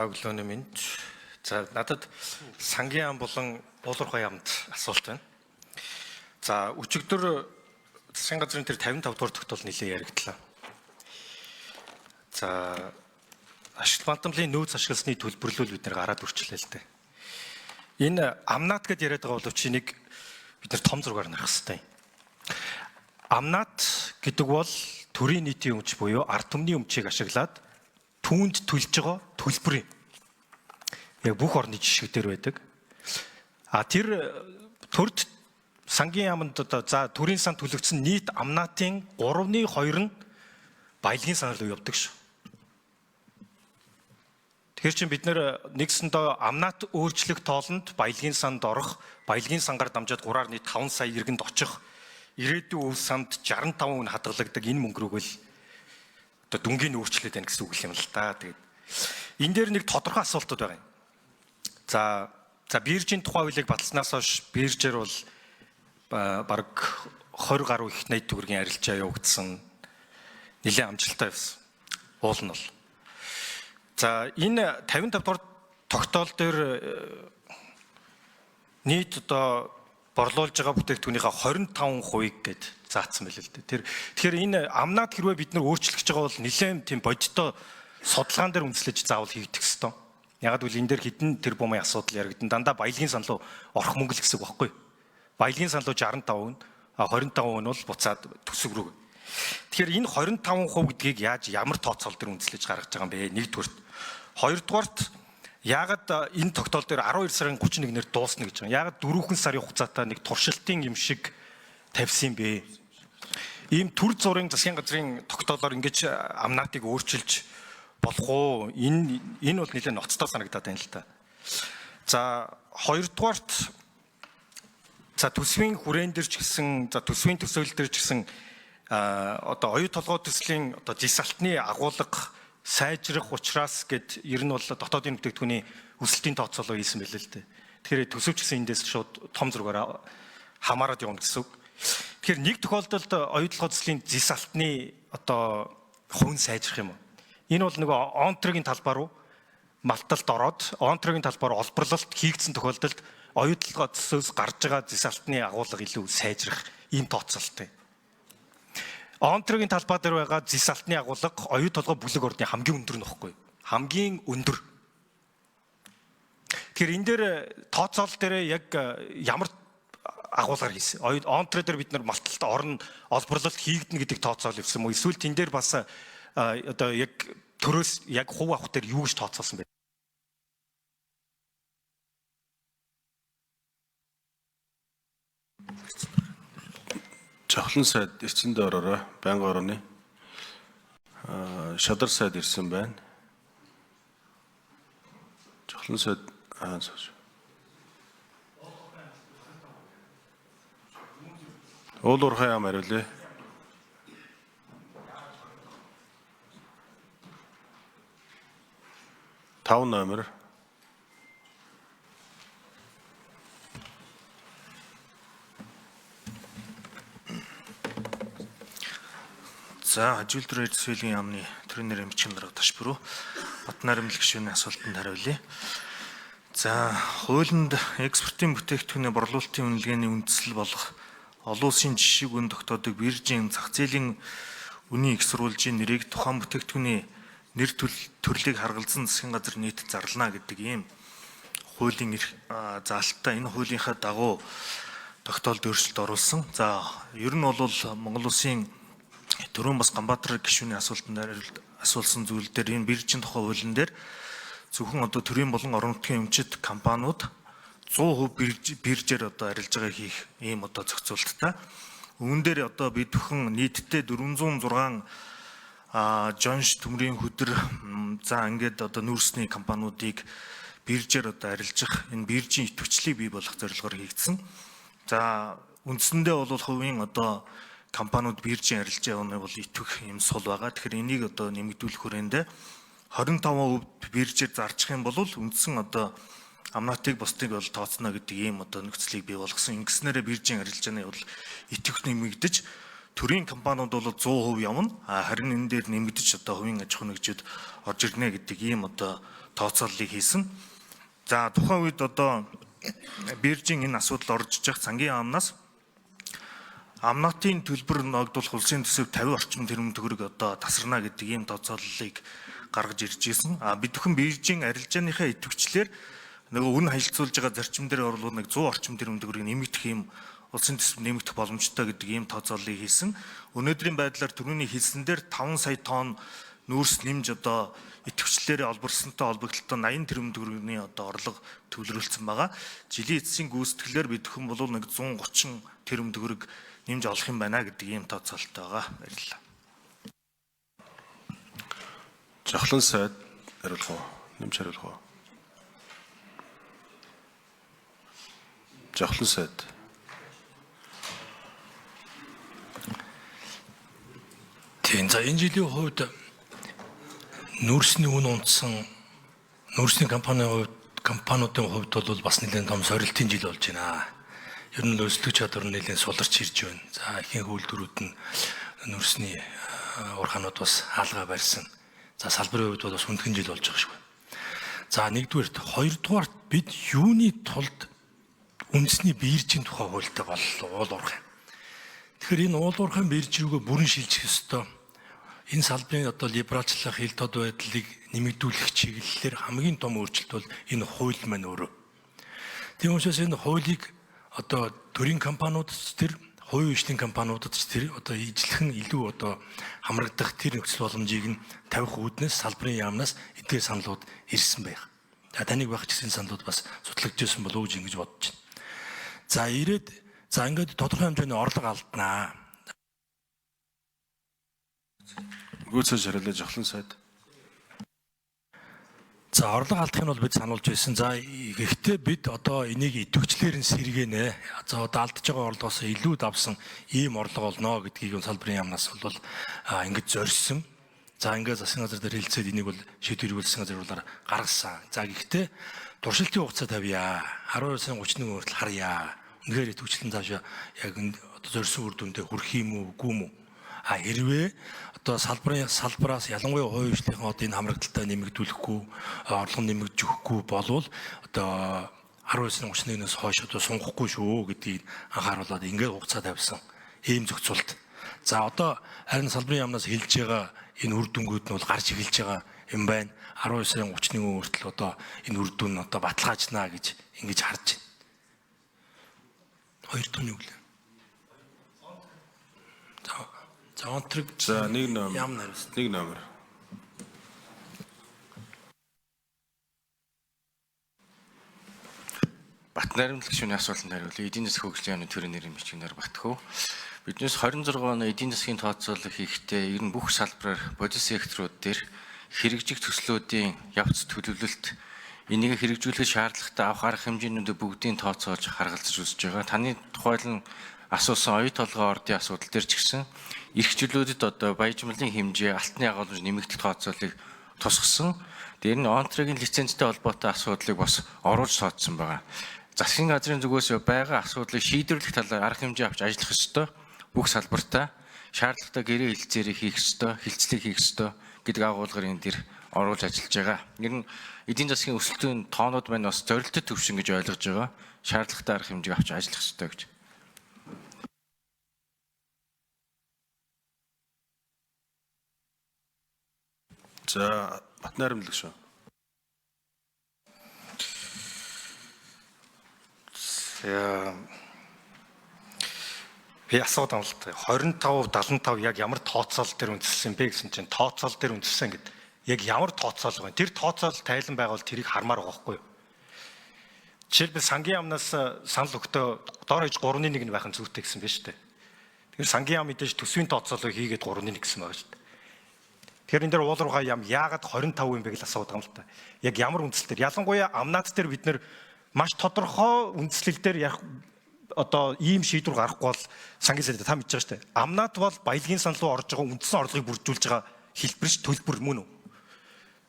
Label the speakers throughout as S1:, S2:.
S1: Өглөөний минь. За надад сангийн ам болон уулуурхай амд асуулт байна. За өчигдөр засгийн газрын тэр 55 дугаар тогтоол нэлээд яригдлаа. За ашигт бантамлын нөөц ашигласны төлбөрлөл бид нэр гараад үрчлээ л дээ. Энэ амнат гэдээ яриад байгаа боловч энийг бид нэр том зургаар нарах хэрэгтэй. Амнат гэдэг бол төрийн нийтийн өмч буюу ард түмний өмчийг ашиглаад түүнд төлж байгаа төлбөр юм. Яг бүх орны жишг дээр байдаг. Тэр төрд сангийн яамд за төрийн сан төлөгдсөн нийт амнатын 3/2 нь баялагын санаар руу явдаг шүү. Тэгэхээр чинь бид нэр нэгсэндээ амнат өөрчлөх тоолонд баялагын санд орох, баялагын сангаар дамжаад 3.5 сая иргэнд очих, ирээдүйн өв санд 65% хадгалагдаг энэ мөнгөрөг л одоо дүнгийн өөрчлөлт байна гэсэн үг юм л та. Тэгээд энэ дээр нэг тодорхой асуултууд байгаа юм. За биржийн тухай хуулийг баталснаас хойш биржээр бол бараг 20 гаруй их найт төгрөгийн арилжаа явагдсан. Нэлээд амжилттай явсан. Уул нь бол. За энэ 55 дугаар тогтоол дээр нийт одоо борлуулж байгаа бүтээгдэхүүнийхээ 25%-ийг гээд заасан байл л дээ. Тэгэхээр энэ амнат хэрвээ бид нар өөрчлөх гэж байгаа бол нэлээд тийм бодиттой судалгаан дээр үндэслэж заавал хийгдэх ёстой. Яг л энэ дээр хідэн тэр бумын асуудал яригдсан. Дандаа баялагын сан руу орох мөнгө л гэсэн үг байхгүй. Баялагын сан руу 65%, 25% нь бол буцаад төсөв рүү. Тэгэхээр энэ 25% гэдгийг яаж ямар тооцоол дээр үндэслэж гаргаж байгаа юм бэ? Нэгдүгürt. Хоёрдугаарт яагаад энэ тогтоол дээр 12 сарын 31-нд дуусна гэж байгаа. Яагаад 4 сарын хугацаатай нэг туршилтын юм шиг тавьсан юм бэ? Ийм төр зургийн засгийн газрын тогтоолоор ингэж амнатыг өөрчилж болох уу? Энэ бол нэлээд ноцтой санагдаад байна л та. За хоёрдугаарт төсвийн хүрээн дээр ч гэсэн төсвийн төсөөлөл дээр ч гэсэн одоо оюу толгой төслийн одоо жисалтны агуулга сайжрах учраас гэд ер нь бол дотоодын бүтээгдэхүүний өсөлтийн тооцоолоо хийсэн байл л дээ. Тэгэхээр төсөвч гэсэн эндээс шууд том зургаараа хамаарад явна гэсэн үг. Тэгэхээр нэг тохиолдолд оюу толгой төслийн жисалтны одоо хувь нь сайжрах юм уу? Энэ бол нөгөө онтрогийн талбай руу малталд ороод онтрогийн талбай руу олборлолт хийгдсэн тохиолдолд оюу толгой төсөөс гарч байгаа жисалтны агуулга илүү сайжрах ийм тооцоолтой. Онтрогийн талбай дээр байгаа жисалтны агуулга оюу толгой бүлэг орны хамгийн өндөр нөхгүй. Хамгийн өндөр. Тэгэхээр энэ дээр тооцоол дээр яг ямар агуулгаар хийсэн. Онтро дээр бид нар малталд орно, олборлолт хийгдэнэ гэдэг тооцоол явсан мó. Эсвэл тэн дээр бас одоо яг төрөөс яг хувь авах дээр юу гэж тооцоолсон бэ?
S2: Жавхлан сайд эрчиндээ ороорой. Байнгын орооны шадар сайд ирсэн байна. Жавхлан сайд уулуурхай ам хариулъя. номер.
S3: За ажилтны эзэсвэлийн яамны төрийн нэр эмчийн дарга ташбүрүү бат наримл гишүүний асуултанд хариулъя. За хуулинд экспортын бүтээгдэхүүний борлуулалтын үнэлгээний үндэслэл болох олон улсын жишиг үн тогтоодог биржийн зах зээлийн үнийн их сурвалжийн нэрийг тухайн бүтээгдэхүүний нэр төрлийг харгалзан засгийн газар нийт зарлана гэдэг ийм хуулийн заалттай энэ хуулийнхаа дагуу тогтоолд өөрчлөлт оруулсан. За ер нь бол Монгол улсын Төрийн бас Ганбаатар гишүүний асуултанд асуулсан зүйл дээр энэ биржийн тухай хуулийн дээр зөвхөн одоо төрийн болон орон нутгийн өмчит компаниуд 100% биржээр одоо арилжаагаа хийх ийм одоо зохицуулттай. Үүн дээр одоо бид бүхэн нийтдээ 406 Жонш төмрийн хөдөр за ингээд одоо нүүрсний компаниудыг биржээр одоо арилжах энэ биржийн идэвхжлийг бий болгох зорилгоор хийгдсэн. За үндсэндээ бол хувийн одоо компаниуд биржийн арилжаа явуулныг бол идэвх юм сул байгаа. Тэгэхээр энийг одоо нэмэгдүүлэх хүрээндээ 25% биржээр зарчих юм бол үндсэн одоо амнатыг бусдыг бол тооцно гэдэг ийм одоо нөхцөлийг бий болгосон. Ингэснээрээ биржийн арилжааны бол идэвх нэмэгдэж төрийн компаниуд бол 100% явна. Харин энэ дээр нэмэгдэж одоо хувийн аж ахуй нэгжид орж ирнэ гэдэг ийм одоо тооцооллыг хийсэн. За тухайн үед одоо биржийн энэ асуудал орж иж Цангийн яамнаас амнатын төлбөр ногдуулах улсын төсөв 50 орчим тэрбум төгрөг одоо тасарна гэдэг ийм тооцооллыг гаргаж ирж ирсэн. Бид бүхэн биржийн арилжааныхаа идэвхжлэр нөгөө үн хаилцуулж байгаа зарчим дээр оруулах нэг 100 орчим тэрбум төгрөгийг нэмэгдэх ийм улсын төсөв нэмэгдэх боломжтой гэдэг ийм тооцооллыг хийсэн. Өнөөдрийн байдлаар түрүүний хэлсэн дээр 5 сая тонн нүүрс нэмж одоо идэвхжлээрээ олборсонтой холбогдлолтой 80 тэрбум төгрөгийн одоо орлого төвлөрүүлсэн байгаа. Жилийн эцсийн гүйцэтгэлээр бид бүхэн бол нэг 130 тэрбум төгрөг нэмж олох юм байна гэдэг ийм тооцоололтой байгаа. Баярлалаа.
S2: Жавхлан сайд хариулах уу? Нэмж хариулах уу? Жавхлан сайд.
S4: Тийм. За энэ жилийн хувьд нүүрсний үн унтсан нүүрсний компаниудын хувьд бол бас нэлээд том сорилтын жил болж байна. Ер нь өсөлтөг чадвар нь нэлээд суларч ирж байна. За ихэнх үйлдвэрүүд нь нүүрсний урхаанууд бас хаалгаа барьсан. За салбарын хувьд бол бас хүндхэн жил болж байгаа шүү. За нэгдүгээрт, хоёрдугаарт бид юуны тулд үндэсний биржийн тухай хуультай боллоо уул уурхай. Тэгэхээр энэ уул уурхайн бирж рүүгээ бүрэн шилжих ёстой. Энэ салбарын одоо либералчлах хил тод байдлыг нэмэгдүүлэх чиглэлээр хамгийн том өөрчлөлт бол энэ хууль маань өөрөө. Тийм учраас энэ хуулийг одоо төрийн компаниудад ч тэр хувийн хвшлийн компаниудад ч тэр одоо ижлэхэн илүү одоо хамрагдах тэр нөхцөл боломжийг нь тавих үүднээс салбарын яамнаас эдгээр саналууд ирсэн байх. Таныг байх гэсэн саналууд бас судлагдчихсан болов уу гэж бодож байна. За ингээд тодорхой хэмжээний орлого алднаа.
S2: Гүйцэж хариулъя Жавхлан сайд.
S4: За орлого алдах нь бол бид сануулж байсан. За гэхдээ бид одоо энийг идэвхжлээр нь сэргэнэ. За одоо алдж байгаа орлогоос илүү давсан ийм орлого олно гэдгийг салбарын яамнаас бол ингэж зорьсон. За ингээд засгийн газар дээр хэлцээд энийг бол шийдвэр өгүүлсэн газар гаргасан. За гэхдээ туршилтын хугацаа тавья. 12 сарын 31 хүртэл харъя. Үнэхээр идэвхжлэн цаашаа яг одоо зорьсон үр дүндээ хүрэх юм уу, үгүй юм уу? Хэрвээ одоо салбараас ялангуяа хувийн хвшлийн одоо энэ хамрагдaltaа нэмэгдүүлэхгүй, орлого нэмэгдэж өгөхгүй болвол одоо 12 сарын 31-ээс хойш одоо сунгахгүй шүү гэдгийг анхааруулад ингээд хугацаа тавьсан. Ийм зохицуулт. За одоо харин салбарын яамнаас хэлж байгаа энэ үр дүнгууд нь бол гарч эхэлж байгаа юм байна. 12 сарын 31 хүртэл одоо энэ үр дүн одоо баталгаажнаа гэж ингэж харж байна. Хоёр дахь нь юу вэ? За онтрыг
S2: За нэг номер.
S4: яам нариус.
S2: Нэг номер.
S5: Батнаримлах шүүний асуултанд хариулъя. Эдийн засгийн хөгжлийн яамны төрийн нэрийн бичгнээр Батхүү. Биднээс 26 оны эдийн засгийн тооцоолол хийхдээ ер нь бүх салбараар бодит секторууд дээр хэрэгжих төслүүдийн явц төлөвлөлт энийг хэрэгжүүлэх шаардлагатай авах арга хэмжээнүүдийг бүгдийг тооцоолж харгалзаж үзэж байгаа. Таны тухайлан асуусан оюу толгой ордын асуудал дээр ч гэсэн эрх чөлөөдөд одоо баяжмалын хэмжээ алтны агуулмж нэмэгдэх тооцоолыг тусгасан. Дээр нь онтрогийн лицензтэй холбоотой асуудлыг бас оруулж тооцсон байгаа. Засгийн газрын зүгээс байгаа асуудлыг шийдвэрлэх талаар арга хэмжээ авч ажиллах ёстой. Бүх салбартаа шаардлагатай гэрээ хэлцээрийг хийх ёстой, хилцлийг хийх ёстой гэдэг агуулгаар энэ дэр оруулж ажиллаж байгаа. Ер нь эдийн засгийн өсөлтийн тоонууд маань бас зорилттой төвшин гэж ойлгож байгаа. Шаардлагатай арга хэмжээг авч ажиллах ёстой гэж.
S2: За Батнаримлах шүү.
S1: Би асууад байна л да. 25, 75 яг ямар тооцоол дээр үндэслсэн бэ гэсэн чинь тооцоол дээр үндэслсэн гэдэг. Яг ямар тооцоол байна? Тэр тооцоол тайлан байгавал тэрийг хармаар байгаа байхгүй юу? Жишээлбэл сангийн яамнаас санал өгтөө доор хэж 3-1 нь байх нь зүйтэй гэсэн байна шүү дээ. Тэгэхээр сангийн яам мэдээж төсвийн тооцоолыг хийгээд 3-1 гэсэн байгаа шүү дээ. Тэгэхээр энэ дээр уулуурхай яам яагаад 25 юм бэ гэж асууад байгаа юм л та. Яг ямар үндслэлээр? Ялангуяа амнаад дээр бид нэр маш тодорхой үндслэл дээр яг одоо ийм шийдвэр гарахгүй бол сангийн сайд та мэдж байгаа шүү дээ. Амнаад бол баялагын санал руу орж байгаа үндсэн орлогыг бүрдүүлж байгаа хэлбэр ш төлбөр мөн үү?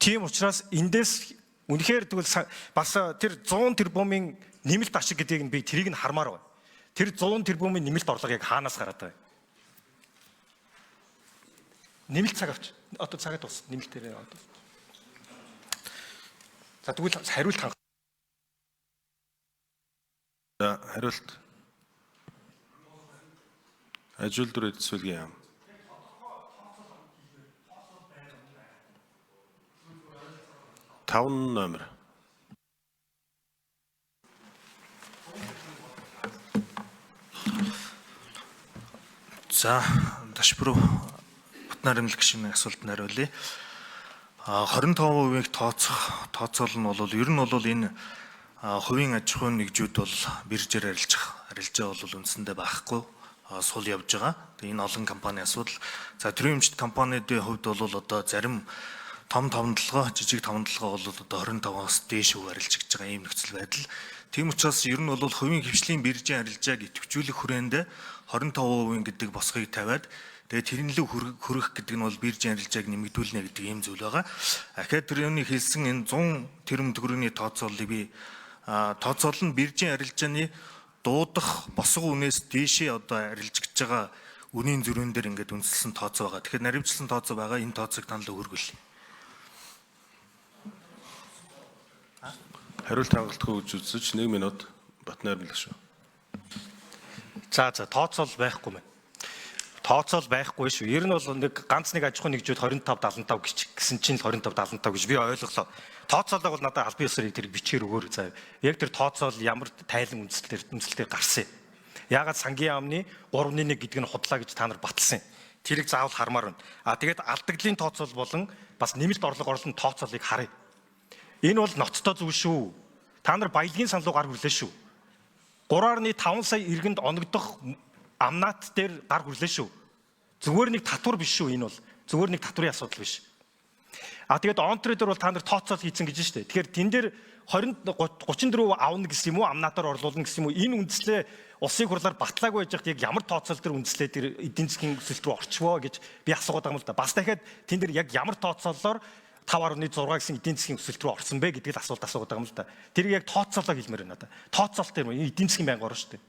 S1: Тийм учраас эндээс үнэхээр тэгвэл бас тэр 100 тэрбумын нэмэлт ашиг гэдгийг нь би тэрийг нь хармаар байна. Тэр 100 тэрбумын нэмэлт орлого яг хаанаас гараад байна? Нэмэлт цаг авч одоо цагаад бас нэмэлтээр одоо За тэгвэл хариулт хангах.
S2: За хариулт. Ажил дүр эдсвэлгийн яам. Таван номер.
S3: За ташбар Батнаар эмнэлэг гишүүний асуултанд хариулъя. 25%-ийг тооцоол нь бол ер нь бол энэ хувийн аж ахуйн нэгжүүд бол биржээр арилжаа бол үндсэндээ байхгүй сул явж байгаа. Тэгээ энэ олон компани асуудал. За төрийн эмчит компаниудын хувьд бол одоо зарим том тавталгаа, жижиг тавталгаа бол одоо 25%-аас дээш арилж гэж байгаа ийм нөхцөл байдал. Тийм учраас ер нь бол хувийн хвшлийн биржийн арилжааг идэвхжүүлэх хүрээндээ 25% гэдэг босгыг тавиад тэгээ тэрнлэг хүрэх гэдэг нь бол биржийн арилжааг нэмэгдүүлнэ гэдэг ийм зүйл байгаа. Ахаа тэрний хэлсэн энэ 100 тэрбум төгрөгийн тооцооллыг би тооцоол нь биржийн арилжааны дуудах босго үнээс дээшээ одоо арилж гэж байгаа үнийн зүрэн дээр ингээд үндэслэн тооцоо байгаа. Тэгэхээр наривчлсан тооцоо байгаа. Энэ тооцоог танил өргөл.
S2: Хариулт хангалтгүй гэж үзэж 1 минут Батнаар эмнэлэг шүү.
S1: За тооцоол байхгүй мэн. Тооцоол байхгүй шүү. Ер нь бол нэг ганц нэг аж ахуйн нэгжүүд 25-75 гэсэн чинь 25-75 гэж би ойлголоо. Тооцоолог бол надад албан ёсоор тэр бичгээр өгөөр. За яг тэр тооцоол ямар тайлан үндслэлээр гарсан юм. Яагаад сангийн яамны 3.1 гэдэг нь худлаа гэж та нар баталсан. Тэрийг заавал хармаар байна. Тэгээд алдагдлын тооцоол болон бас нэмэлт орлого орлон тооцоолыг харъя. Энэ бол ноцтой зүйл шүү. Та нар баялагын сан руу гар хүрлээ шүү. 3.5 сая иргэнд оногдох амнаат дээр гар хүрлээ шүү. Зүгээр нэг татвар биш шүү энэ бол. Зүгээр нэг татврын асуудал биш. Тэгээд он трейдер бол та нар тооцоол хийцэн гэж штэ. Тэгэхээр тэн дээр 34 авна гэсэн юм уу, амнаатаар орлуулна гэсэн юм уу? Энэ үндслээ улсын хурлаар батлаагүй байж хад яг ямар тооцоол төр үндслээ тэр эдийн засгийн өсөлт рүү орчвоо гэж би асуугаад байгаа юм л да. Бас дахиад тэн дээр яг ямар тооцоолоор 5.6 гэсэн эдийн засгийн өсөлт рүү орсон бэ гэдгийг асуулт асуугаад байгаа юм л да. Тэрийг яг тооцоолоо хэлмээр байна надаа. Тооцоолт юм эдийн засгийн байнга орно штэ.